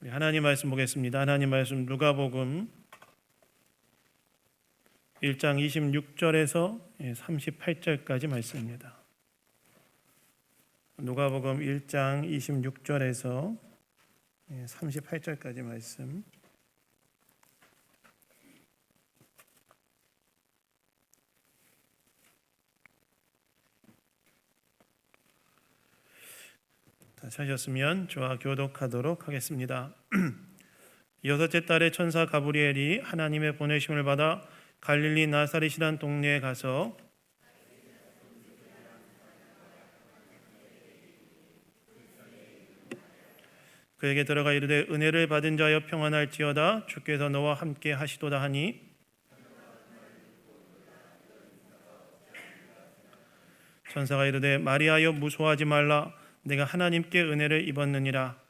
우리 하나님 말씀 보겠습니다. 하나님 말씀 누가복음 1장 26절에서 38절까지 말씀입니다. 누가복음 1장 26절에서 38절까지 말씀. 다 찾으셨으면 저와 교독하도록 하겠습니다. 여섯째 달에 천사 가브리엘이 하나님의 보내심을 받아 갈릴리 나사렛이란 동네에 가서 그에게 들어가 이르되 은혜를 받은 자여 평안할지어다 주께서 너와 함께 하시도다 하니 천사가 이르되 마리아여 무소하지 말라 내가 하나님께 은혜를 입었느니라.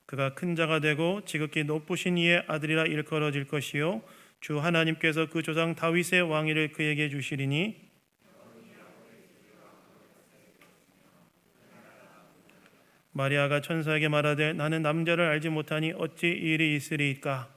그가 큰 자가 되고 지극히 높으신 이의 아들이라 일컬어질 것이요 주 하나님께서 그 조상 다윗의 왕위를 그에게 주시리니 마리아가 천사에게 말하되 나는 남자를 알지 못하니 어찌 이 일이 있으리이까.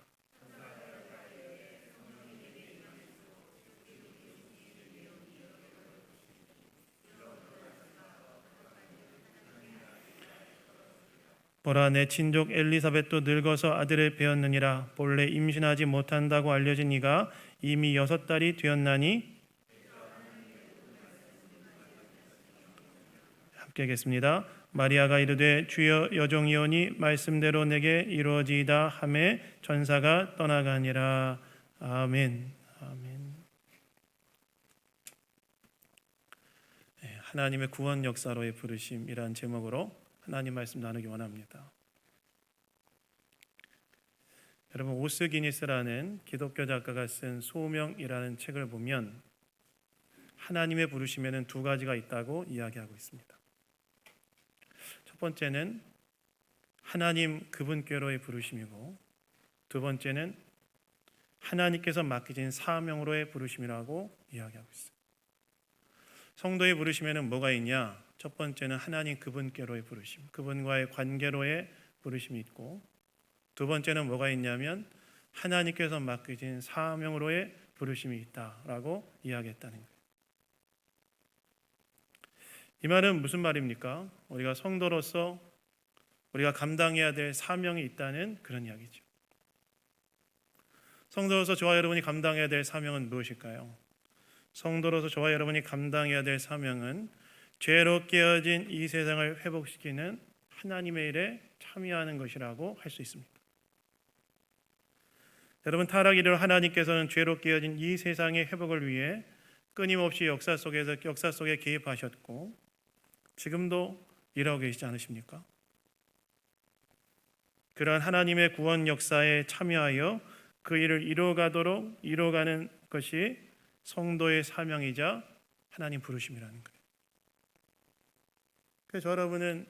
보라 내 친족 엘리사벳도 늙어서 아들을 배었느니라. 본래 임신하지 못한다고 알려진 이가 이미 6달이 되었나니. 함께 하겠습니다. 마리아가 이르되 주여 여종이오니 말씀대로 내게 이루어지이다 하매 천사가 떠나가니라. 아멘. 아멘. 하나님의 구원 역사로의 부르심이란 제목으로 하나님 말씀 나누기 원합니다. 여러분 오스 기니스라는 기독교 작가가 쓴 소명이라는 책을 보면 하나님의 부르심에는 두 가지가 있다고 이야기하고 있습니다. 첫 번째는 하나님 그분께로의 부르심이고 두 번째는 하나님께서 맡기신 사명으로의 부르심이라고 이야기하고 있어요. 성도의 부르심에는 뭐가 있냐? 첫 번째는 하나님 그분께로의 부르심, 그분과의 관계로의 부르심이 있고 두 번째는 뭐가 있냐면 하나님께서 맡기신 사명으로의 부르심이 있다라고 이야기했다는 거예요. 이 말은 무슨 말입니까? 우리가 성도로서 우리가 감당해야 될 사명이 있다는 그런 이야기죠. 성도로서 저와 여러분이 감당해야 될 사명은 무엇일까요? 성도로서 저와 여러분이 감당해야 될 사명은 죄로 깨어진 이 세상을 회복시키는 하나님의 일에 참여하는 것이라고 할 수 있습니다. 여러분 타락 이후로 하나님께서는 죄로 깨어진 이 세상의 회복을 위해 끊임없이 역사 속에 개입하셨고 지금도 일하고 계시지 않으십니까? 그러한 하나님의 구원 역사에 참여하여 그 일을 이루어가는 것이 성도의 사명이자 하나님 부르심이라는 거예요. 그래서 여러분은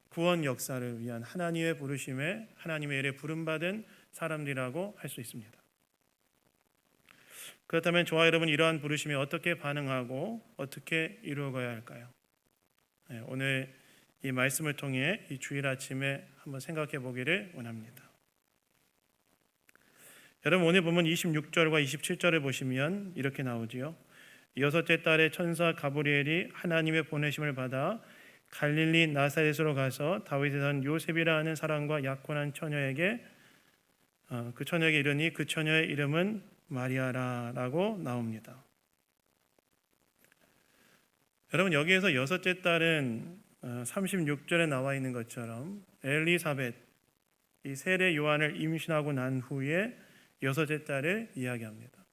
구원 역사를 위한 하나님의 부르심에 하나님의 일에 부름받은 사람들이라고 할 수 있습니다. 그렇다면 저와 여러분 이러한 부르심에 어떻게 반응하고 어떻게 이루어가야 할까요? 오늘 이 말씀을 통해 이 주일 아침에 한번 생각해 보기를 원합니다. 여러분 오늘 보면 26절과 27절을 보시면 이렇게 나오지요. 여섯째 달에 천사 가브리엘이 하나님의 보내심을 받아 갈릴리 나사렛으로 가서 다윗의 son 요셉이라 하는 사람과 약혼한 처녀에게 그 처녀에게 이르니 그 처녀의 이름은 마리아라라고 나옵니다. 여러분 여기에서 여섯째 달은 36절에 나와 있는 것처럼 엘리사벳 이 세례 요한을 임신하고 난 후에 여섯째 달을 이야기합니다.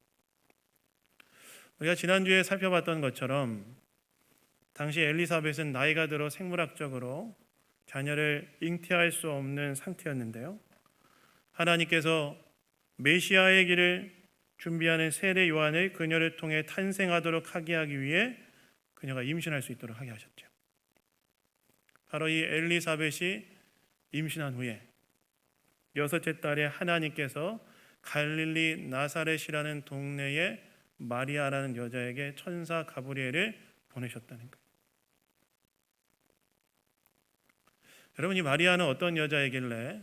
우리가 지난주에 살펴봤던 것처럼 당시 엘리사벳은 나이가 들어 생물학적으로 자녀를 잉태할 수 없는 상태였는데요. 하나님께서 메시아의 길을 준비하는 세례 요한을 그녀를 통해 탄생하도록 하게 하기 위해 그녀가 임신할 수 있도록 하게 하셨죠. 바로 이 엘리사벳이 임신한 후에 여섯째 달에 하나님께서 갈릴리 나사렛이라는 동네에 마리아라는 여자에게 천사 가브리엘을 보내셨다는 거예요. 여러분, 이 마리아는 어떤 여자이길래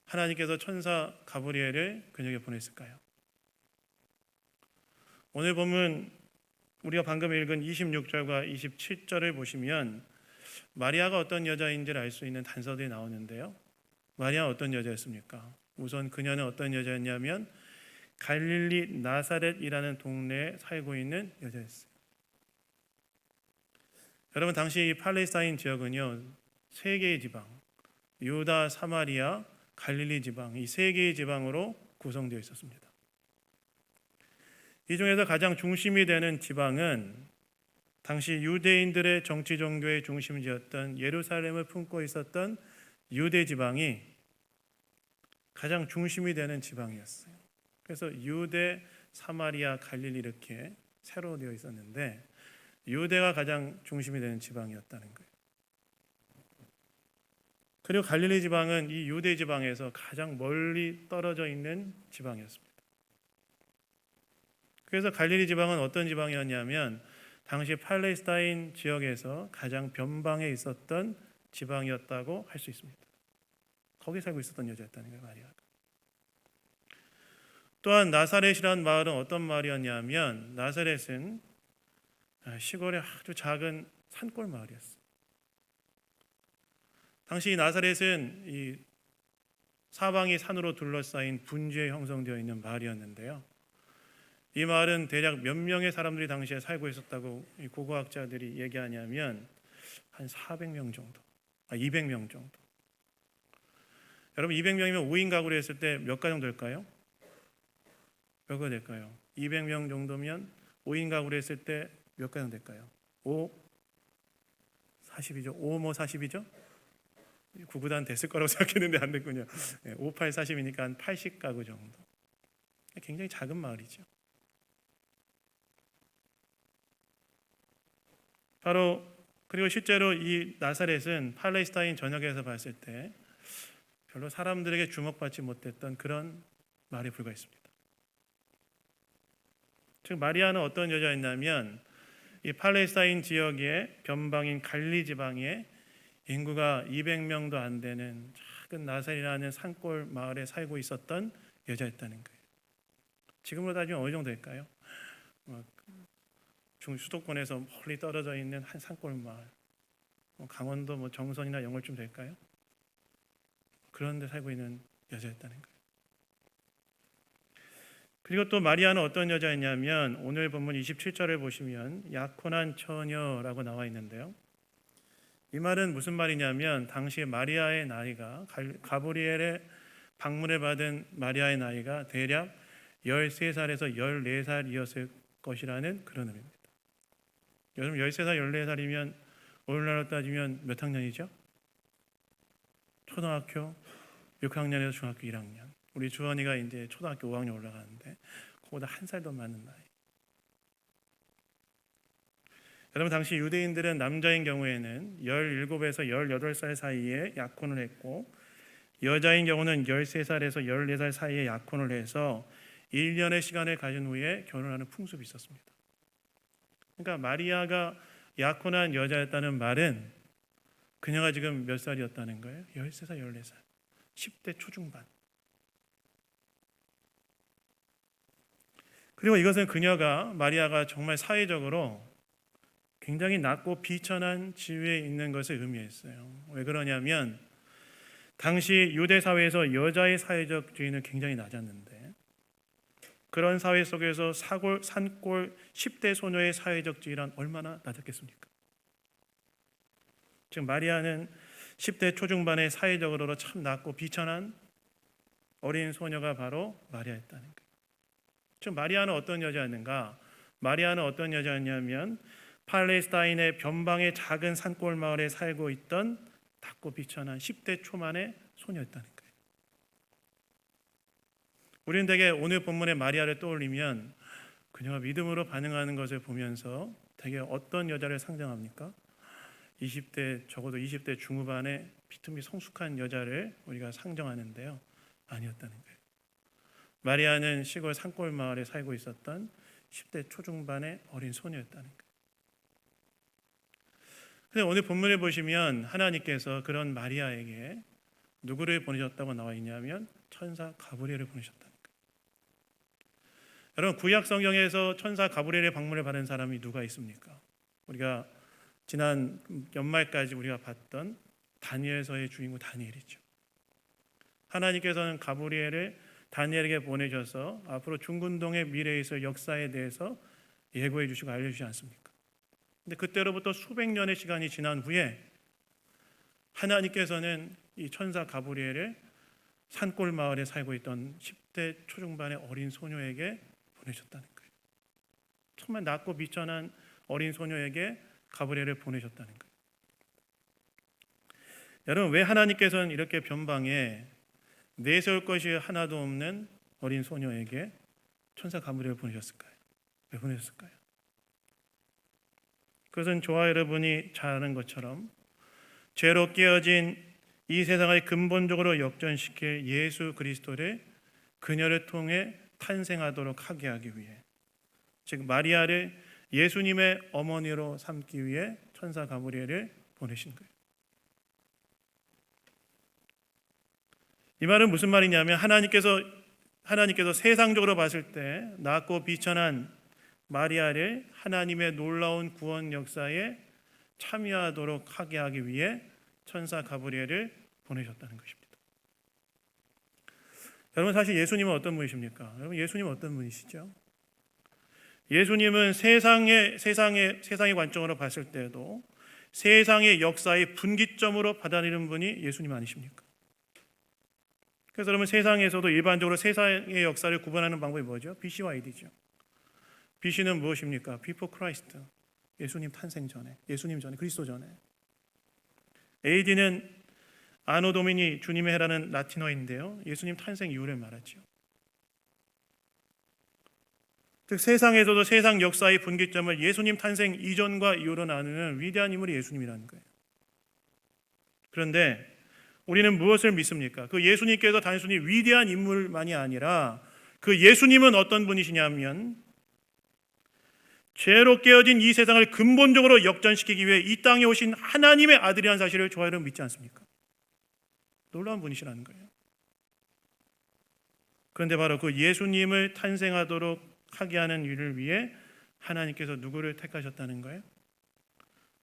하나님께서 천사 가브리엘을 그녀에게 보냈을까요? 오늘 보면 우리가 방금 읽은 26절과 27절을 보시면 마리아가 어떤 여자인지를 알 수 있는 단서들이 나오는데요. 마리아가 어떤 여자였습니까? 우선 그녀는 어떤 여자였냐면 갈릴리 나사렛이라는 동네에 살고 있는 여자였어요. 여러분, 당시 이 팔레스타인 지역은요, 세 개의 지방, 유다, 사마리아, 갈릴리 지방, 이 세 개의 지방으로 구성되어 있었습니다. 이 중에서 가장 중심이 되는 지방은 당시 유대인들의 정치 종교의 중심지였던 예루살렘을 품고 있었던 유대 지방이 가장 중심이 되는 지방이었어요. 그래서 유대, 사마리아, 갈릴리 이렇게 세로 되어 있었는데 유대가 가장 중심이 되는 지방이었다는 거예요. 그리고 갈릴리 지방은 이 유대 지방에서 가장 멀리 떨어져 있는 지방이었습니다. 그래서 갈릴리 지방은 어떤 지방이었냐면 당시 팔레스타인 지역에서 가장 변방에 있었던 지방이었다고 할 수 있습니다. 거기 살고 있었던 여자였다는 거예요, 마리아가. 또한 나사렛이라는 마을은 어떤 마을이었냐면 나사렛은 시골의 아주 작은 산골 마을이었어요. 당시 나사렛은 이 사방이 산으로 둘러싸인 분지에 형성되어 있는 마을이었는데요. 이 마을은 대략 몇 명의 사람들이 당시에 살고 있었다고 고고학자들이 얘기하냐면 한 400명 정도, 200명 정도. 여러분, 200명이면 5인 가구로 했을 때 몇 가정 될까요? 몇 가정 될까요? 200명 정도면 5인 가구로 했을 때 몇 가정 될까요? 5, 40이죠. 5, 40이죠? 구구단 됐을 거라고 생각했는데 안 됐군요. 5, 8, 40이니까 한 80가구 정도. 굉장히 작은 마을이죠. 바로 그리고 실제로 이 나사렛은 팔레스타인 전역에서 봤을 때 별로 사람들에게 주목받지 못했던 그런 마을에 불과했습니다. 즉 마리아는 어떤 여자였냐면 이 팔레스타인 지역의 변방인 갈리 지방에 인구가 200명도 안 되는 작은 나사렛이라는 산골 마을에 살고 있었던 여자였다는 거예요. 지금으로 따지면 어느 정도 될까요? 수도권에서 멀리 떨어져 있는 한 산골 마을, 강원도 정선이나 영월쯤 될까요? 그런 데 살고 있는 여자였다는 거예요. 그리고 또 마리아는 어떤 여자였냐면 오늘 본문 27절을 보시면 약혼한 처녀라고 나와 있는데요. 이 말은 무슨 말이냐면 당시 마리아의 나이가 가브리엘의 방문을 받은 마리아의 나이가 대략 13살에서 14살이었을 것이라는 그런 의미입니다. 요즘 13살, 14살이면 오늘날로 따지면 몇 학년이죠? 초등학교 6학년에서 중학교 1학년. 우리 주원이가 이제 초등학교 5학년 올라가는데 그보다 한 살 더 많은 나이. 여러분, 당시 유대인들은 남자인 경우에는 17에서 18살 사이에 약혼을 했고 여자인 경우는 13살에서 14살 사이에 약혼을 해서 1년의 시간을 가진 후에 결혼하는 풍습이 있었습니다. 그러니까 마리아가 약혼한 여자였다는 말은 그녀가 지금 몇 살이었다는 거예요? 13살, 14살. 10대 초중반. 그리고 이것은 마리아가 정말 사회적으로 굉장히 낮고 비천한 지위에 있는 것을 의미했어요. 왜 그러냐면 당시 유대 사회에서 여자의 사회적 지위는 굉장히 낮았는데 그런 사회 속에서 산골 10대 소녀의 사회적 지위란 얼마나 낮았겠습니까? 지금 마리아는 10대 초중반의 사회적으로 참 낮고 비천한 어린 소녀가 바로 마리아였다는 거예요. 지금 마리아는 어떤 여자였는가? 마리아는 어떤 여자였냐면 팔레스타인의 변방의 작은 산골 마을에 살고 있던 낮고 비천한 10대 초반의 소녀였다는 거예요. 우리는 대개 오늘 본문의 마리아를 떠올리면 그녀가 믿음으로 반응하는 것을 보면서 대개 어떤 여자를 상정합니까? 20대, 적어도 20대 중후반의 비틈이 성숙한 여자를 우리가 상정하는데요. 아니었다는 거예요. 마리아는 시골 산골 마을에 살고 있었던 10대 초중반의 어린 소녀였다는 거예요. 근데 오늘 본문에 보시면 하나님께서 그런 마리아에게 누구를 보내셨다고 나와 있냐면 천사 가브리엘을 보내셨다는 거예요. 여러분, 구약 성경에서 천사 가브리엘의 방문을 받은 사람이 누가 있습니까? 우리가 지난 연말까지 우리가 봤던 다니엘서의 주인공 다니엘이죠. 하나님께서는 가브리엘을 다니엘에게 보내셔서 앞으로 중근동의 미래에 있을 역사에 대해서 예고해 주시고 알려주지 않습니까? 근데 그때로부터 수백 년의 시간이 지난 후에 하나님께서는 이 천사 가브리엘을 산골 마을에 살고 있던 10대 초중반의 어린 소녀에게 보내셨다는 거예요. 정말 낮고 비천한 어린 소녀에게 가브리엘을 보내셨다는 거예요. 여러분, 왜 하나님께서는 이렇게 변방에 내세울 것이 하나도 없는 어린 소녀에게 천사 가브리엘을 보내셨을까요? 왜 보내셨을까요? 그것은 저와 여러분이 잘 아는 것처럼 죄로 깨어진 이 세상을 근본적으로 역전시킬 예수 그리스도를 그녀를 통해 탄생하도록 하게 하기 위해, 즉 마리아를 예수님의 어머니로 삼기 위해 천사 가브리엘을 보내신 거예요. 이 말은 무슨 말이냐면 하나님께서 세상적으로 봤을 때 낮고 비천한 마리아를 하나님의 놀라운 구원 역사에 참여하도록 하게 하기 위해 천사 가브리엘을 보내셨다는 것입니다. 여러분, 사실 예수님은 어떤 분이십니까? 여러분, 예수님은 어떤 분이시죠? 예수님은 세상의 관점으로 봤을 때도 세상의 역사의 분기점으로 받아들이는 분이 예수님 아니십니까? 그래서 여러분, 세상에서도 일반적으로 세상의 역사를 구분하는 방법이 뭐죠? BC와 AD죠. BC는 무엇입니까? Before Christ, 예수님 탄생 전에, 예수님 전에, 그리스도 전에. AD는 아노 도미니, 주님의 해라는 라틴어인데요, 예수님 탄생 이후를 말하죠. 즉 세상에서도 세상 역사의 분기점을 예수님 탄생 이전과 이후로 나누는 위대한 인물이 예수님이라는 거예요. 그런데 우리는 무엇을 믿습니까? 그 예수님께서 단순히 위대한 인물만이 아니라 그 예수님은 어떤 분이시냐면 죄로 깨어진 이 세상을 근본적으로 역전시키기 위해 이 땅에 오신 하나님의 아들이라는 사실을 저와 여러분 믿지 않습니까? 놀라운 분이시라는 거예요. 그런데 바로 그 예수님을 탄생하도록 하게 하는 일을 위해 하나님께서 누구를 택하셨다는 거예요?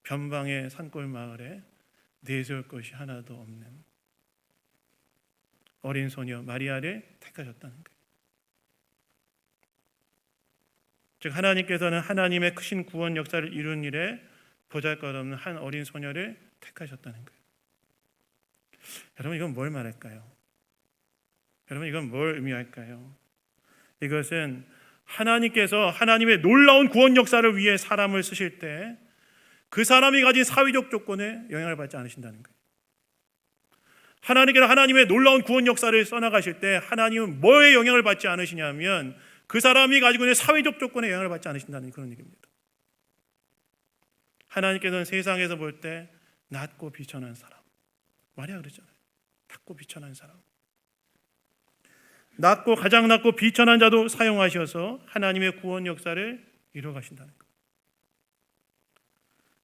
변방의 산골 마을에 내세울 것이 하나도 없는 어린 소녀 마리아를 택하셨다는 거예요. 즉 하나님께서는 하나님의 크신 구원 역사를 이룬 일에 보잘것없는 한 어린 소녀를 택하셨다는 거예요. 여러분, 이건 뭘 말할까요? 여러분, 이건 뭘 의미할까요? 이것은 하나님께서 하나님의 놀라운 구원 역사를 위해 사람을 쓰실 때 그 사람이 가진 사회적 조건에 영향을 받지 않으신다는 거예요. 하나님께서 하나님의 놀라운 구원 역사를 써나가실 때 하나님은 뭐에 영향을 받지 않으시냐면 그 사람이 가지고 있는 사회적 조건에 영향을 받지 않으신다는 그런 얘기입니다. 하나님께서는 세상에서 볼 때 낮고 비천한 사람, 마리아 그러잖아요. 낮고 비천한 사람, 가장 낮고 비천한 자도 사용하셔서 하나님의 구원 역사를 이루어가신다는 거예요.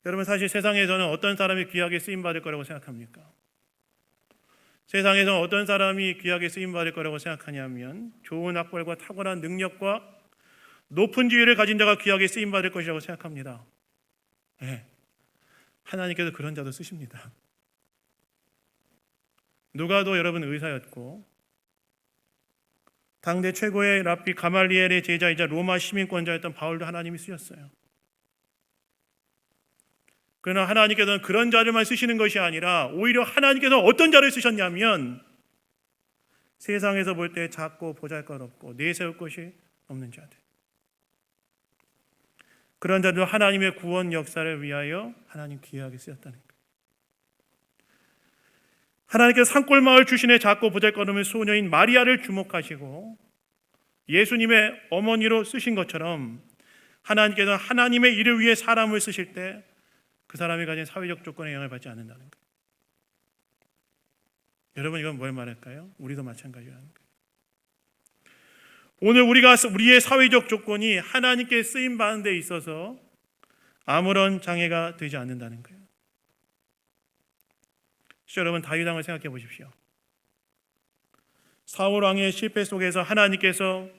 여러분, 사실 세상에서는 어떤 사람이 귀하게 쓰임받을 거라고 생각합니까? 세상에서 어떤 사람이 귀하게 쓰임받을 거라고 생각하냐면 좋은 학벌과 탁월한 능력과 높은 지위를 가진 자가 귀하게 쓰임받을 것이라고 생각합니다. 네, 하나님께서 그런 자도 쓰십니다. 누가도 여러분 의사였고 당대 최고의 랍비 가말리엘의 제자이자 로마 시민권자였던 바울도 하나님이 쓰셨어요. 그러나 하나님께서는 그런 자들만 쓰시는 것이 아니라 오히려 하나님께서 어떤 자를 쓰셨냐면 세상에서 볼 때 작고 보잘것없고 내세울 것이 없는 자들, 그런 자들 하나님의 구원 역사를 위하여 하나님 귀하게 쓰였다는 거예요. 하나님께서 산골마을 출신의 작고 보잘것없는 소녀인 마리아를 주목하시고 예수님의 어머니로 쓰신 것처럼 하나님께서 하나님의 일을 위해 사람을 쓰실 때 그 사람이 가진 사회적 조건에 영향을 받지 않는다는 거예요. 여러분, 이건 뭘 말할까요? 우리도 마찬가지라는 거예요. 오늘 우리의 사회적 조건이 하나님께 쓰임 받는 데 있어서 아무런 장애가 되지 않는다는 거예요. 그래서 여러분 다윗 왕을 생각해 보십시오. 사울 왕의 실패 속에서 하나님께서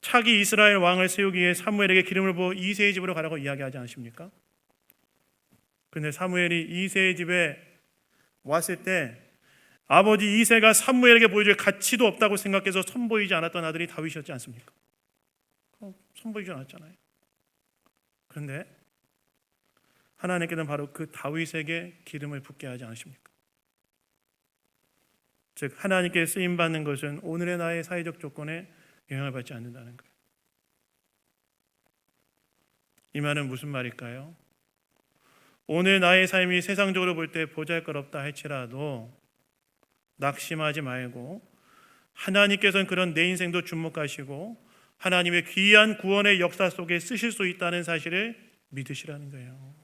차기 이스라엘 왕을 세우기 위해 사무엘에게 기름을 부어 이새의 집으로 가라고 이야기하지 않으십니까? 그런데 사무엘이 이새의 집에 왔을 때 아버지 이새가 사무엘에게 보여줄 가치도 없다고 생각해서 선보이지 않았던 아들이 다윗이었지 않습니까? 선보이지 않았잖아요. 그런데 하나님께서는 바로 그 다윗에게 기름을 붓게 하지 않으십니까? 즉 하나님께 쓰임받는 것은 오늘의 나의 사회적 조건에 영향을 받지 않는다는 거예요. 이 말은 무슨 말일까요? 오늘 나의 삶이 세상적으로 볼 때 보잘것없다 할지라도 낙심하지 말고 하나님께서는 그런 내 인생도 주목하시고 하나님의 귀한 구원의 역사 속에 쓰실 수 있다는 사실을 믿으시라는 거예요.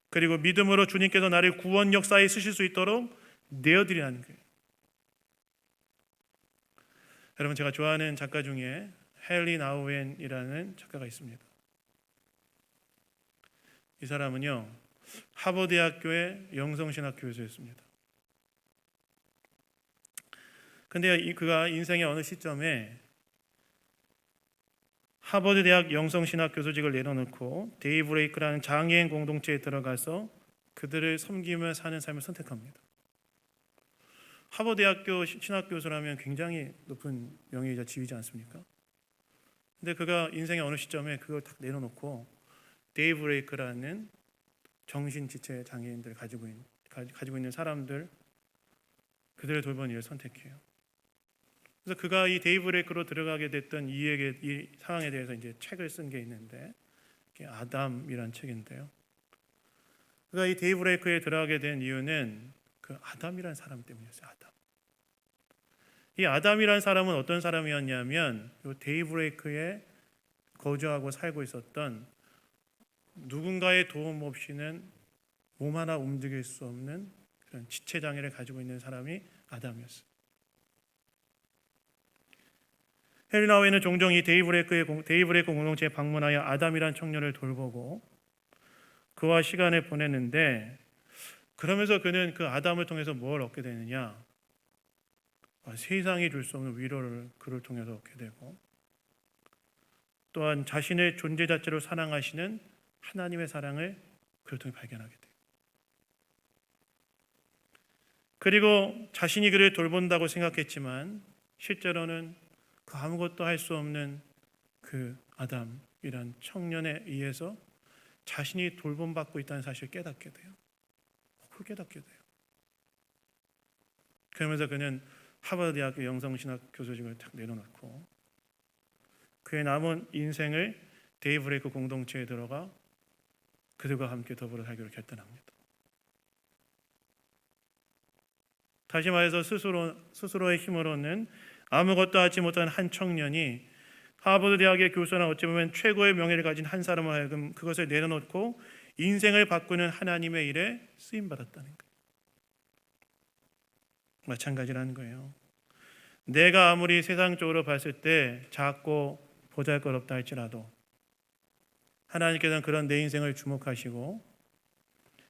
그리고 믿음으로 주님께서 나를 구원 역사에 쓰실 수 있도록 내어드리라는 거예요. 여러분, 제가 좋아하는 작가 중에 헨리 나우엔이라는 작가가 있습니다. 이 사람은요 하버드대학교의 영성신학 교수였습니다. 근데 그가 인생의 어느 시점에 하버드 대학 영성신학 교수직을 내려놓고 데이브레이크라는 장애인 공동체에 들어가서 그들을 섬기며 사는 삶을 선택합니다. 하버드 대학교 신학 교수라면 굉장히 높은 명예이자 지위지 않습니까? 근데 그가 인생의 어느 시점에 그걸 딱 내려놓고 데이브레이크라는 정신지체 장애인들 가지고 있는 사람들, 그들을 돌보는 일을 선택해요. 그래서 그가 이 데이브레이크로 들어가게 됐던 이 상황에 대해서 이제 책을 쓴 게 있는데, 아담이란 책인데요. 그가 이 데이브레이크에 들어가게 된 이유는 그 아담이라는 사람 때문이었어요. 이 아담이라는 사람은 어떤 사람이었냐면 이 데이브레이크에 거주하고 살고 있었던 누군가의 도움 없이는 몸 하나 움직일 수 없는 그런 지체 장애를 가지고 있는 사람이 아담이었어요. 헨리 나우엔은 종종 이 데이브레이크 공동체에 방문하여 아담이란 청년을 돌보고 그와 시간을 보냈는데, 그러면서 그는 그 아담을 통해서 뭘 얻게 되느냐? 세상이 줄 수 없는 위로를 그를 통해서 얻게 되고, 또한 자신의 존재 자체로 사랑하시는 하나님의 사랑을 그를 통해 발견하게 돼요. 그리고 자신이 그를 돌본다고 생각했지만 실제로는 그 아무것도 할 수 없는 그 아담이란 청년에 의해서 자신이 돌봄받고 있다는 사실을 깨닫게 돼요. 그걸 깨닫게 돼요. 그러면서 그는 하버드 대학교 영성신학 교수직을 딱 내려놓고 그의 남은 인생을 데이브레이크 공동체에 들어가 그들과 함께 더불어 살기로 결단합니다. 다시 말해서 스스로의 힘으로는 아무것도 하지 못한 한 청년이 하버드 대학의 교수나 어찌 보면 최고의 명예를 가진 한 사람을 하여금 그것을 내려놓고 인생을 바꾸는 하나님의 일에 쓰임받았다는 거예요. 마찬가지라는 거예요. 내가 아무리 세상적으로 봤을 때 작고 보잘것없다 할지라도 하나님께서는 그런 내 인생을 주목하시고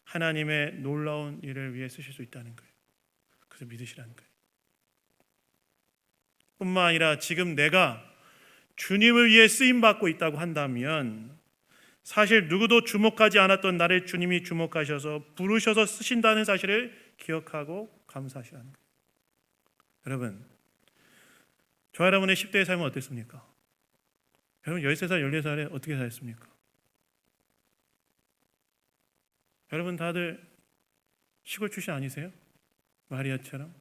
하나님의 놀라운 일을 위해 쓰실 수 있다는 거예요. 그래서 믿으시라는 거예요. 뿐만 아니라 지금 내가 주님을 위해 쓰임받고 있다고 한다면 사실 누구도 주목하지 않았던 나를 주님이 주목하셔서 부르셔서 쓰신다는 사실을 기억하고 감사하시라는 거예요. 여러분, 저 여러분의 10대의 삶은 어땠습니까? 여러분 13살, 14살에 어떻게 살았습니까? 여러분 다들 시골 출신 아니세요? 마리아처럼?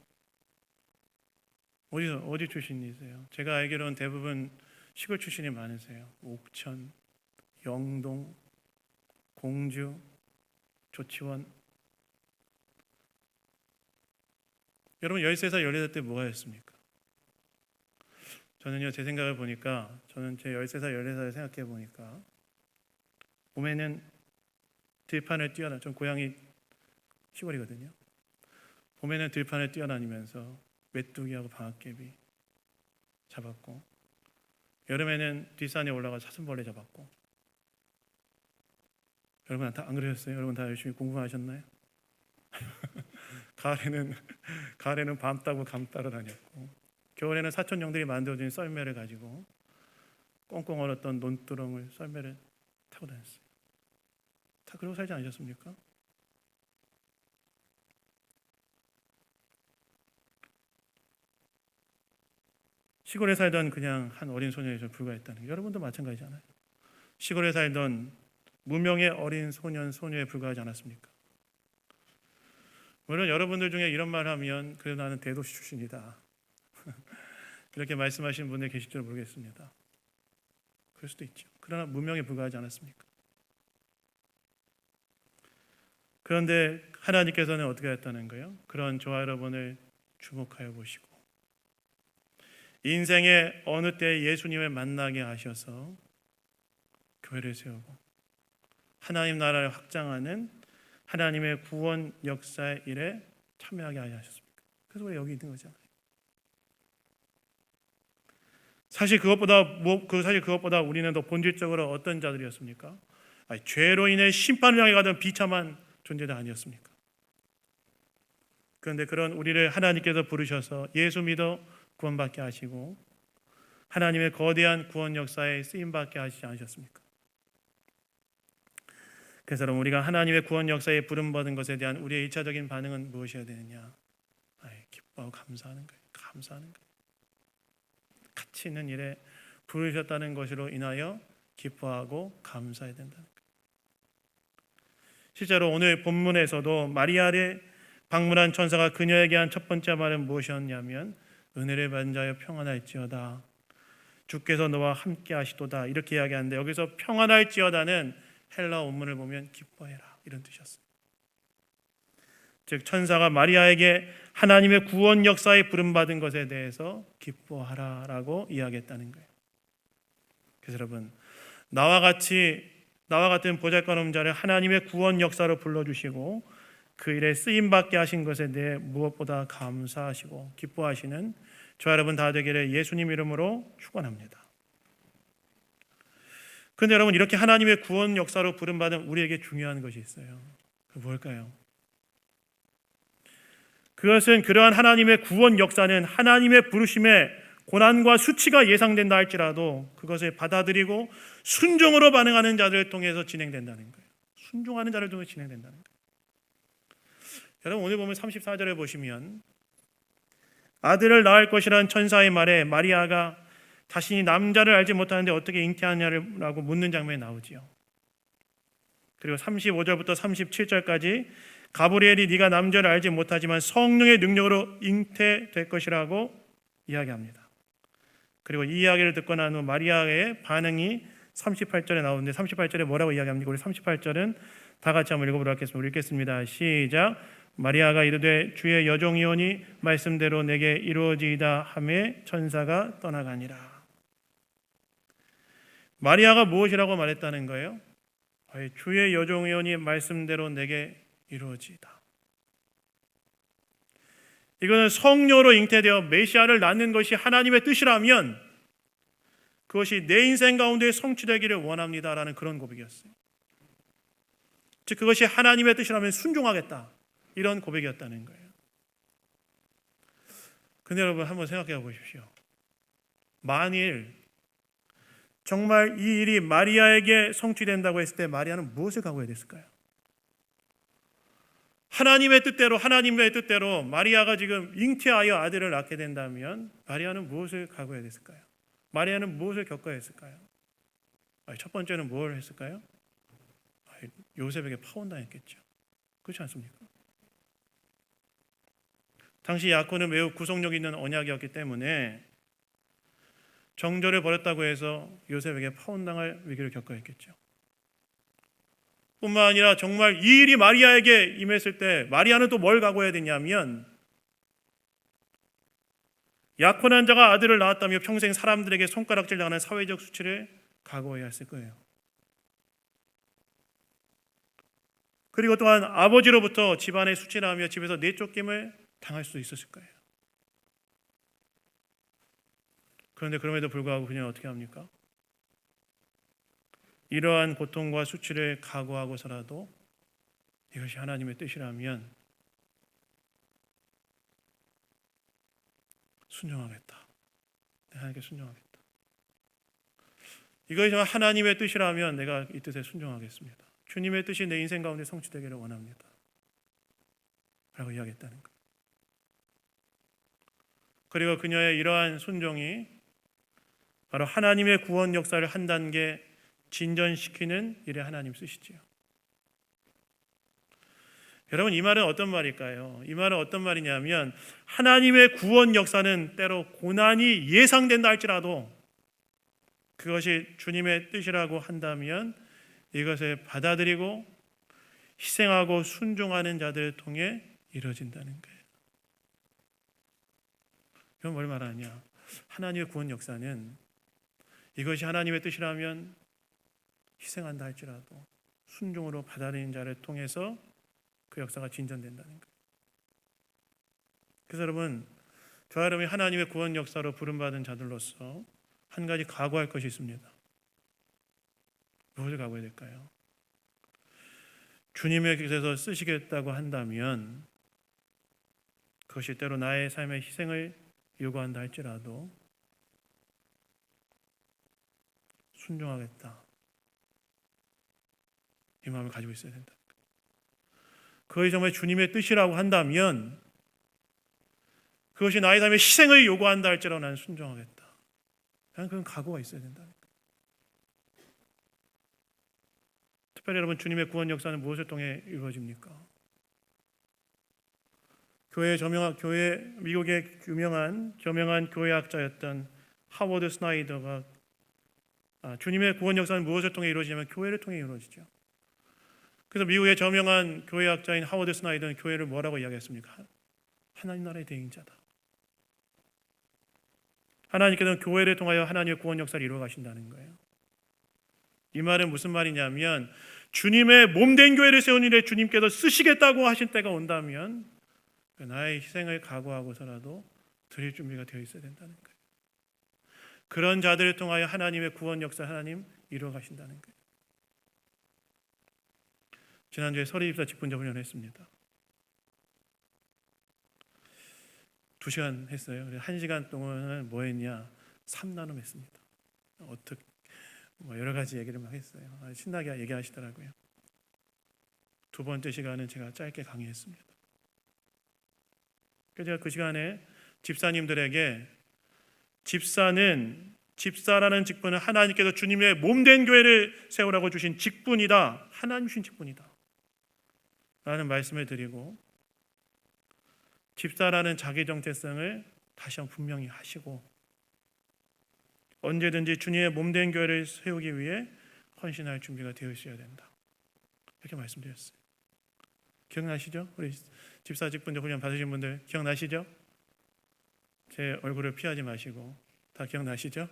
어디 출신이세요? 제가 알기로는 대부분 시골 출신이 많으세요. 옥천, 영동, 공주, 조치원. 여러분 13살, 14살 때 뭐 하셨습니까? 저는요, 제 생각을 보니까 저는 제 13살, 14살을 생각해 보니까 봄에는 들판을 전 고향이 시골이거든요. 봄에는 들판을 뛰어다니면서 메뚜기하고 방앗개비 잡았고, 여름에는 뒷산에 올라가서 사슴벌레 잡았고. 여러분 다 안 그러셨어요? 여러분 다 열심히 공부하셨나요? 가을에는 가을에는 밤 따고 감 따러 다녔고, 겨울에는 사촌형들이 만들어준 썰매를 가지고 꽁꽁 얼었던 논두렁을 썰매를 타고 다녔어요. 다 그러고 살지 않으셨습니까? 시골에 살던 그냥 한 어린 소녀에 불과했다는 게, 여러분도 마찬가지잖아요. 시골에 살던 무명의 어린 소년 소녀에 불과하지 않았습니까? 물론 여러분들 중에 이런 말 하면 그래도 나는 대도시 출신이다 이렇게 말씀하시는 분들 계실지 모르겠습니다. 그럴 수도 있죠. 그러나 무명에 불과하지 않았습니까? 그런데 하나님께서는 어떻게 했다는 거예요? 그런 저와 여러분을 주목하여 보시고 인생의 어느 때 예수님을 만나게 하셔서 교회를 세우고 하나님 나라를 확장하는 하나님의 구원 역사의 일에 참여하게 하셨습니까? 그래서 우리가 여기 있는 거잖아요. 사실 그것보다 우리는 더 본질적으로 어떤 자들이었습니까? 죄로 인해 심판을 향해 가던 비참한 존재들 아니었습니까? 그런데 그런 우리를 하나님께서 부르셔서 예수 믿어 구원받게 하시고 하나님의 거대한 구원 역사에 쓰임받게 하시지 않으셨습니까? 그래서 여러분, 우리가 하나님의 구원 역사에 부름받은 것에 대한 우리의 1차적인 반응은 무엇이어야 되느냐? 기뻐하고 감사하는 거예요. 감사하는 거예요. 가치 있는 일에 부르셨다는 것으로 인하여 기뻐하고 감사해야 된다는 거예요. 실제로 오늘 본문에서도 마리아를 방문한 천사가 그녀에게 한 첫 번째 말은 무엇이었냐면 은혜를 받은 자여 평안할지어다, 주께서 너와 함께 하시도다, 이렇게 이야기하는데, 여기서 평안할지어다는 헬라 원문을 보면 기뻐해라 이런 뜻이었어요. 즉 천사가 마리아에게 하나님의 구원 역사에 부름받은 것에 대해서 기뻐하라라고 이야기했다는 거예요. 그래서 여러분, 나와 같은 보잘것없는 자를 하나님의 구원 역사로 불러주시고 그 일에 쓰임받게 하신 것에 대해 무엇보다 감사하시고 기뻐하시는 저 여러분 다 되기를 예수님 이름으로 축원합니다. 그런데 여러분, 이렇게 하나님의 구원 역사로 부름받은 우리에게 중요한 것이 있어요. 그 뭘까요? 그것은 그러한 하나님의 구원 역사는 하나님의 부르심에 고난과 수치가 예상된다 할지라도 그것을 받아들이고 순종으로 반응하는 자들을 통해서 진행된다는 거예요. 순종하는 자를 통해서 진행된다는 거예요. 여러분, 오늘 보면 34절에 보시면 아들을 낳을 것이라는 천사의 말에 마리아가 자신이 남자를 알지 못하는데 어떻게 잉태하냐라고 묻는 장면이 나오지요. 그리고 35절부터 37절까지 가브리엘이 네가 남자를 알지 못하지만 성령의 능력으로 잉태될 것이라고 이야기합니다. 그리고 이 이야기를 듣고 난 후 마리아의 반응이 38절에 나오는데 38절에 뭐라고 이야기합니까? 우리 38절은 다 같이 한번 읽어보도록 하겠습니다. 우리 읽겠습니다. 시작. 마리아가 이르되 주의 여종이오니 말씀대로 내게 이루어지이다 하매 천사가 떠나가니라. 마리아가 무엇이라고 말했다는 거예요? 주의 여종이오니 말씀대로 내게 이루어지이다. 이거는 성령으로 잉태되어 메시아를 낳는 것이 하나님의 뜻이라면 그것이 내 인생 가운데 성취되기를 원합니다라는 그런 고백이었어요. 즉 그것이 하나님의 뜻이라면 순종하겠다, 이런 고백이었다는 거예요. 근데 여러분, 한번 생각해 보십시오. 만일 정말 이 일이 마리아에게 성취된다고 했을 때 마리아는 무엇을 각오해야 됐을까요? 하나님의 뜻대로 마리아가 지금 잉태하여 아들을 낳게 된다면 마리아는 무엇을 각오해야 됐을까요? 마리아는 무엇을 겪어야 했을까요? 첫 번째는 뭘 했을까요? 요셉에게 파혼당했겠죠. 그렇지 않습니까? 당시 야곱은 매우 구속력 있는 언약이었기 때문에 정절을 벌였다고 해서 요셉에게 파혼당할 위기를 겪어야 했겠죠. 뿐만 아니라 정말 이 일이 마리아에게 임했을 때 마리아는 또 뭘 각오해야 되냐면 약혼한 자가 아들을 낳았다며 평생 사람들에게 손가락질 당하는 사회적 수치를 각오해야 했을 거예요. 그리고 또한 아버지로부터 집안의 수치라며 집에서 내쫓김을 당할 수도 있었을 거예요. 그런데 그럼에도 불구하고 그녀는 어떻게 합니까? 이러한 고통과 수치를 각오하고서라도 이것이 하나님의 뜻이라면 순종하겠다. 하나님께 순종하겠다. 이것이 정말 하나님의 뜻이라면 내가 이 뜻에 순종하겠습니다. 주님의 뜻이 내 인생 가운데 성취되기를 원합니다. 라고 이야기했다는 거예요. 그리고 그녀의 이러한 순종이 바로 하나님의 구원 역사를 한 단계 진전시키는 일에 하나님 쓰시지요. 여러분, 이 말은 어떤 말일까요? 이 말은 어떤 말이냐면 하나님의 구원 역사는 때로 고난이 예상된다 할지라도 그것이 주님의 뜻이라고 한다면 이것을 받아들이고 희생하고 순종하는 자들을 통해 이루어진다는 거예요. 그럼 뭘 말하냐? 하나님의 구원 역사는 이것이 하나님의 뜻이라면 희생한다 할지라도 순종으로 받아들이는 자를 통해서 그 역사가 진전된다는 거예요. 그래서 여러분, 저와 여러분이 하나님의 구원 역사로 부름받은 자들로서 한 가지 각오할 것이 있습니다. 무엇을 각오해야 될까요? 주님의 곁에서 쓰시겠다고 한다면 그것이 때로 나의 삶의 희생을 요구한다 할지라도 순종하겠다, 이 마음을 가지고 있어야 된다. 그것이 정말 주님의 뜻이라고 한다면 그것이 나의 삶의 희생을 요구한다 할지라도 나는 순종하겠다. 나는 그런 각오가 있어야 된다. 특별히 여러분, 주님의 구원 역사는 무엇을 통해 이루어집니까? 미국의 유명한 저명한 교회학자였던 하워드 스나이더가 주님의 구원 역사는 무엇을 통해 이루어지냐면 교회를 통해 이루어지죠. 그래서 미국의 저명한 교회학자인 하워드 스나이더는 교회를 뭐라고 이야기했습니까? 하나님 나라의 대행자다. 하나님께서는 교회를 통하여 하나님의 구원 역사를 이루어 가신다는 거예요. 이 말은 무슨 말이냐면 주님의 몸된 교회를 세운 일에 주님께서 쓰시겠다고 하신 때가 온다면 나의 희생을 각오하고서라도 드릴 준비가 되어 있어야 된다는 거예요. 그런 자들을 통하여 하나님의 구원 역사 하나님 이루어 가신다는 거예요. 지난주에 서리집사 직분자 훈련했습니다. 2시간 했어요. 1시간 동안은 뭐 했냐? 3나눔 했습니다. 어떻게 여러 가지 얘기를 막 했어요. 신나게 얘기하시더라고요. 두 번째 시간은 제가 짧게 강의했습니다. 그래서 제가 그 시간에 집사님들에게 집사라는 직분은 하나님께서 주님의 몸된 교회를 세우라고 주신 직분이다. 하나님 주신 직분이다. 라는 말씀을 드리고 집사라는 자기 정체성을 다시 한번 분명히 하시고 언제든지 주님의 몸된 교회를 세우기 위해 헌신할 준비가 되어 있어야 된다. 이렇게 말씀드렸어요. 기억나시죠? 우리 집사 직분자 훈련 받으신 분들 기억나시죠? 제 얼굴을 피하지 마시고 다 기억나시죠?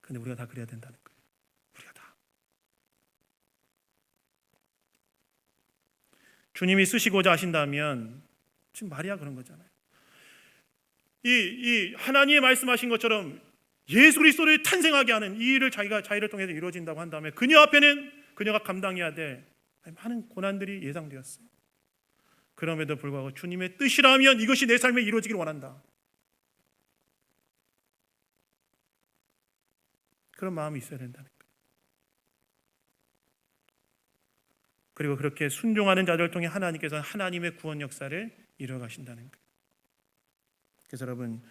근데 우리가 다 그래야 된다는 거예요. 우리가 다. 주님이 쓰시고자 하신다면 지금 마리아 그런 거잖아요. 이 하나님이 말씀하신 것처럼 예수 그리스도를 탄생하게 하는 이 일을 자기를 통해서 이루어진다고 한다면 그녀 앞에는 그녀가 감당해야 될 많은 고난들이 예상되었어요. 그럼에도 불구하고 주님의 뜻이라면 이것이 내 삶에 이루어지기를 원한다. 그런 마음이 있어야 된다는 거예요. 그리고 그렇게 순종하는 자들을 통해 하나님께서는 하나님의 구원 역사를 이루어 가신다는 거예요. 그래서 여러분,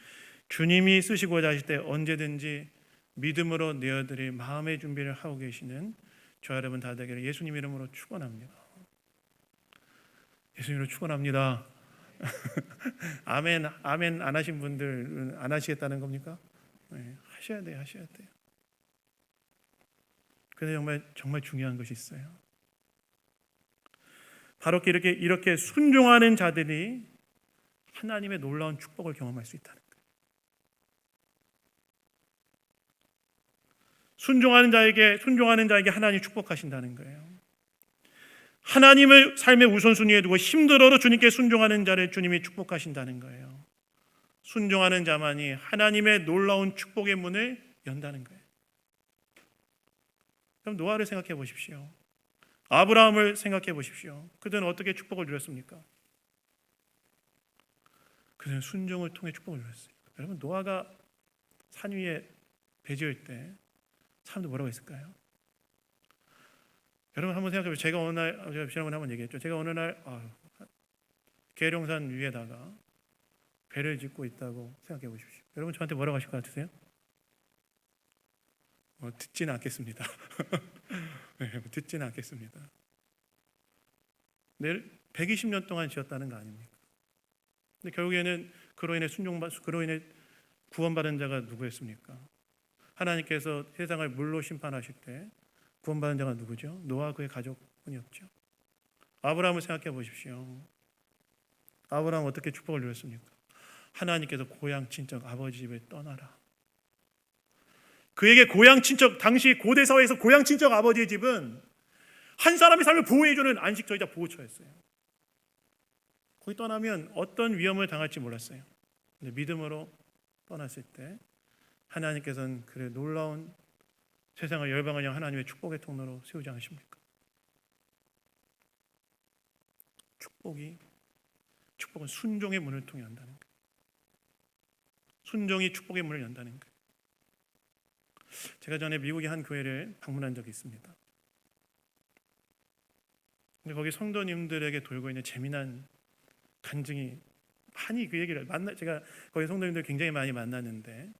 주님이 쓰시고자 하실 때 언제든지 믿음으로 내어드릴 마음의 준비를 하고 계시는 저 여러분 다 되기를 예수님 이름으로 축원합니다. 예수님으로 축원합니다. 아멘 안 하신 분들은 안 하시겠다는 겁니까? 네, 하셔야 돼요. 근데 정말 중요한 것이 있어요. 바로 이렇게 순종하는 자들이 하나님의 놀라운 축복을 경험할 수 있다는 거예요. 순종하는 자에게 하나님이 축복하신다는 거예요. 하나님을 삶의 우선순위에 두고 힘들어도 주님께 순종하는 자를 주님이 축복하신다는 거예요. 순종하는 자만이 하나님의 놀라운 축복의 문을 연다는 거예요. 그럼 노아를 생각해 보십시오. 아브라함을 생각해 보십시오. 그들은 어떻게 축복을 누렸습니까? 그들은 순종을 통해 축복을 누렸어요. 여러분, 노아가 산 위에 배 지을 때 사람들 뭐라고 했을까요? 여러분 한번 생각해 보세요. 제가 어느 날, 제가 지난번에 한번 얘기했죠. 제가 어느 날 계룡산 위에다가 배를 짓고 있다고 생각해 보십시오. 여러분 저한테 뭐라고 하실 것 같으세요? 듣지는 않겠습니다. 네, 듣지는 않겠습니다. 120년 동안 지었다는 거 아닙니까? 근데 결국에는 그로 인해 구원받은 자가 누구였습니까? 하나님께서 세상을 물로 심판하실 때 구원받은 자가 누구죠? 노아와 그의 가족뿐이었죠. 아브라함을 생각해 보십시오. 아브라함 어떻게 축복을 누렸습니까? 하나님께서 고향 친척 아버지 집에 떠나라. 그에게 고향 친척, 당시 고대 사회에서 고향 친척 아버지의 집은 한 사람의 삶을 보호해주는 안식처이자 보호처였어요. 거기 떠나면 어떤 위험을 당할지 몰랐어요. 근데 믿음으로 떠났을 때 하나님께서는 그의 놀라운 세상을 열방을 향한 하나님의 축복의 통로로 세우지 않으십니까? 축복은 순종의 문을 통해 한다는 거예요. 순종이 축복의 문을 연다는 거예요. 제가 전에 미국의 한 교회를 방문한 적이 있습니다. 근데 거기 성도님들에게 돌고 있는 재미난 간증이 많이 그 얘기를 제가 거기 성도님들 굉장히 많이 만났는데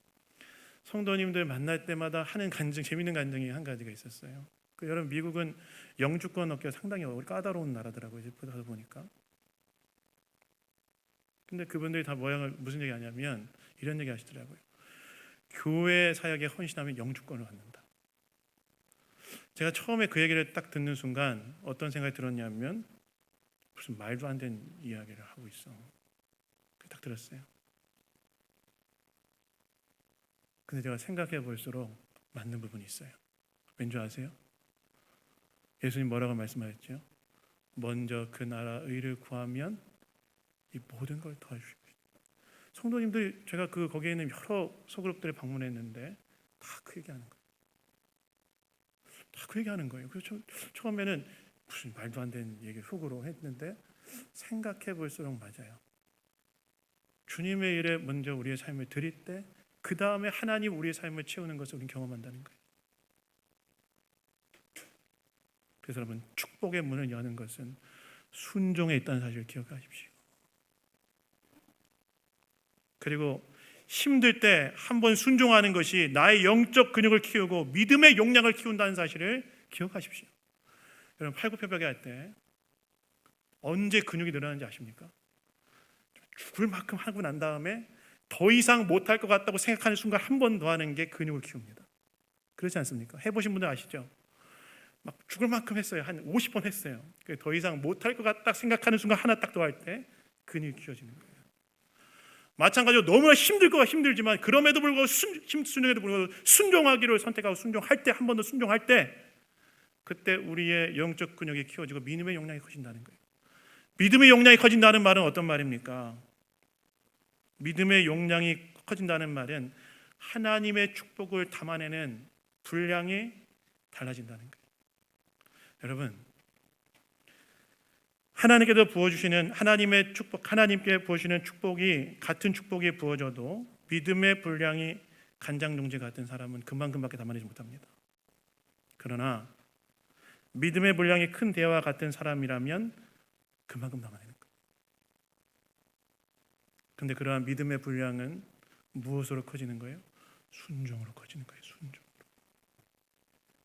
성도님들 만날 때마다 하는 간증, 재미있는 간증이 한 가지가 있었어요. 여러분 미국은 영주권 얻기가 상당히 까다로운 나라더라고요. 이제 가서 보니까. 근데 그분들이 다 무슨 얘기 하냐면 이런 얘기 하시더라고요. 교회 사역에 헌신하면 영주권을 받는다. 제가 처음에 그 얘기를 딱 듣는 순간 어떤 생각이 들었냐면 무슨 말도 안 되는 이야기를 하고 있어. 딱 들었어요. 근데 제가 생각해 볼수록 맞는 부분이 있어요. 왠지 아세요? 예수님 뭐라고 말씀하셨죠? 먼저 그 나라 의를 구하면 이 모든 걸 도와주시고. 성도님들이 제가 거기에 있는 여러 소그룹들을 방문했는데 다 그 얘기하는 거예요. 다 그 얘기하는 거예요. 그래서 처음에는 무슨 말도 안 되는 얘기를 속으로 했는데 생각해 볼수록 맞아요. 주님의 일에 먼저 우리의 삶을 드릴 때 그 다음에 하나님 우리의 삶을 채우는 것을 우리는 경험한다는 거예요. 그래서 여러분 축복의 문을 여는 것은 순종에 있다는 사실을 기억하십시오. 그리고 힘들 때 한번 순종하는 것이 나의 영적 근육을 키우고 믿음의 용량을 키운다는 사실을 기억하십시오. 여러분 팔굽혀펴기 할 때 언제 근육이 늘어나는지 아십니까? 죽을 만큼 하고 난 다음에 더 이상 못할 것 같다고 생각하는 순간 한 번 더 하는 게 근육을 키웁니다. 그렇지 않습니까? 해보신 분들 아시죠? 막 죽을 만큼 했어요. 한 50번 했어요. 더 이상 못할 것 같다 생각하는 순간 하나 딱 더 할 때 근육이 키워지는 거예요. 마찬가지로 너무나 힘들지만 그럼에도 불구하고 순종에도 불구하고 순종하기를 선택하고 순종할 때 한 번 더 순종할 때 그때 우리의 영적 근육이 키워지고 믿음의 용량이 커진다는 거예요. 믿음의 용량이 커진다는 말은 어떤 말입니까? 믿음의 용량이 커진다는 말은 하나님의 축복을 담아내는 분량이 달라진다는 거예요. 여러분 하나님께서 부어주시는 하나님의 축복, 하나님께 부어주시는 축복이 같은 축복이 부어져도 믿음의 분량이 간장동지 같은 사람은 금방밖에 담아내지 못합니다. 그러나 믿음의 분량이 큰 대와 같은 사람이라면 금방 담아내는 거예요. 그런데 그러한 믿음의 분량은 무엇으로 커지는 거예요? 순종으로 커지는 거예요. 순종으로.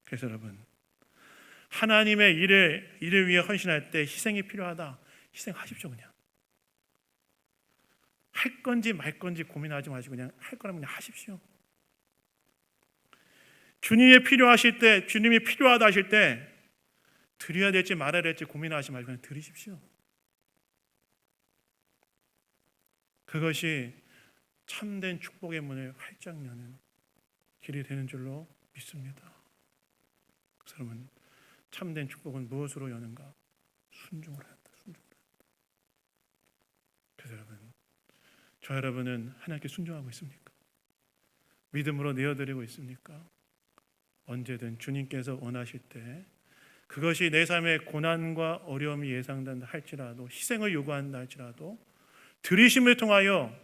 그래서 여러분 하나님의 일을 위해 헌신할 때 희생이 필요하다. 희생하십시오. 그냥 할 건지 말 건지 고민하지 마시고 그냥 할 거라면 그냥 하십시오. 주님이 필요하실 때, 주님이 필요하다 하실 때 드려야 될지 말아야 될지 고민하지 말고 그냥 드리십시오. 그것이 참된 축복의 문을 활짝 여는 길이 되는 줄로 믿습니다. 여러분 참된 축복은 무엇으로 여는가? 순종을 한다. 그래서 여러분, 저 여러분은 하나님께 순종하고 있습니까? 믿음으로 내어드리고 있습니까? 언제든 주님께서 원하실 때 그것이 내 삶의 고난과 어려움이 예상된다 할지라도 희생을 요구한다 할지라도 들이심을 통하여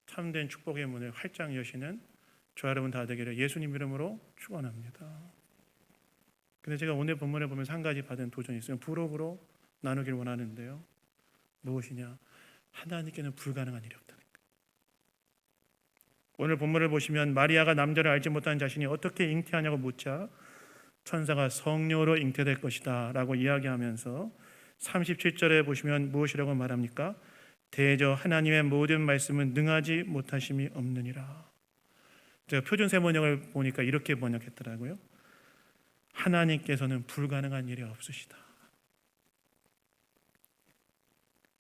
참된 축복의 문을 활짝 여시는 저와 여러분 다 되기를 예수님 이름으로 축원합니다. 근데 제가 오늘 본문을 보면서 한 가지 받은 도전이 있어요. 부록으로 나누길 원하는데요. 무엇이냐? 하나님께는 불가능한 일이 없다는 거예요. 오늘 본문을 보시면 마리아가 남자를 알지 못하는 자신이 어떻게 잉태하냐고 묻자 천사가 성령으로 잉태될 것이다 라고 이야기하면서 37절에 보시면 무엇이라고 말합니까? 대저 하나님의 모든 말씀은 능하지 못하심이 없느니라. 제가 표준 세번역을 보니까 이렇게 번역했더라고요. 하나님께서는 불가능한 일이 없으시다.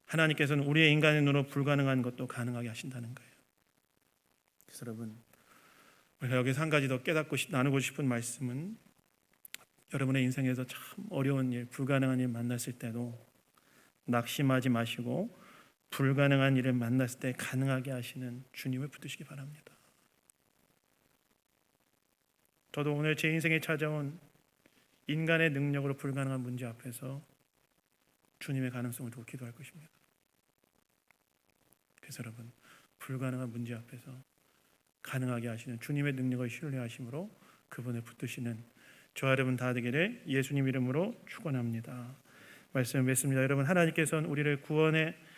하나님께서는 우리의 인간의 눈으로 불가능한 것도 가능하게 하신다는 거예요. 그래서 여러분, 우리가 여기서 한 가지 더 깨닫고 나누고 싶은 말씀은 여러분의 인생에서 참 어려운 일, 불가능한 일 만났을 때도 낙심하지 마시고 불가능한 일을 만났을 때 가능하게 하시는 주님을 붙드시기 바랍니다. 저도 오늘 제 인생에 찾아온 인간의 능력으로 불가능한 문제 앞에서 주님의 가능성을 두고 기도할 것입니다. 그래서 여러분, 불가능한 문제 앞에서 가능하게 하시는 주님의 능력을 신뢰하심으로 그분을 붙드시는 저와 여러분 다 되기를 예수님 이름으로 축원합니다. 말씀을 맺습니다. 여러분, 하나님께서는 우리를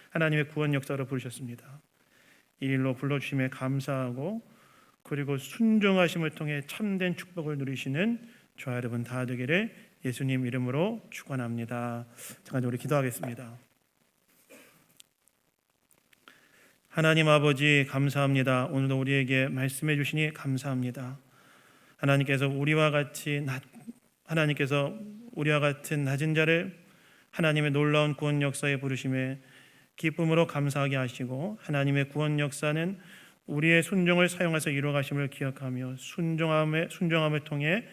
하나님의 구원 역사로 부르셨습니다. 이 일로 불러주심에 감사하고 그리고 순종하심을 통해 참된 축복을 누리시는 저와 여러분 다 되기를 예수님 이름으로 축원합니다. 잠깐 우리 기도하겠습니다. 하나님 아버지 감사합니다. 오늘도 우리에게 말씀해 주시니 감사합니다. 하나님께서 우리와 같은 낮은 자를 하나님의 놀라운 구원 역사에 부르심에 기쁨으로 감사하게 하시고 하나님의 구원 역사는 우리의 순종을 사용해서 이루어가심을 기억하며 순종함을 통해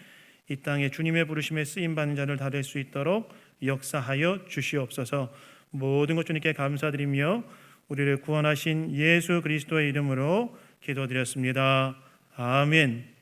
이 땅에 주님의 부르심에 쓰임받는 자를 다 될 수 있도록 역사하여 주시옵소서. 모든 것 주님께 감사드리며 우리를 구원하신 예수 그리스도의 이름으로 기도드렸습니다. 아멘.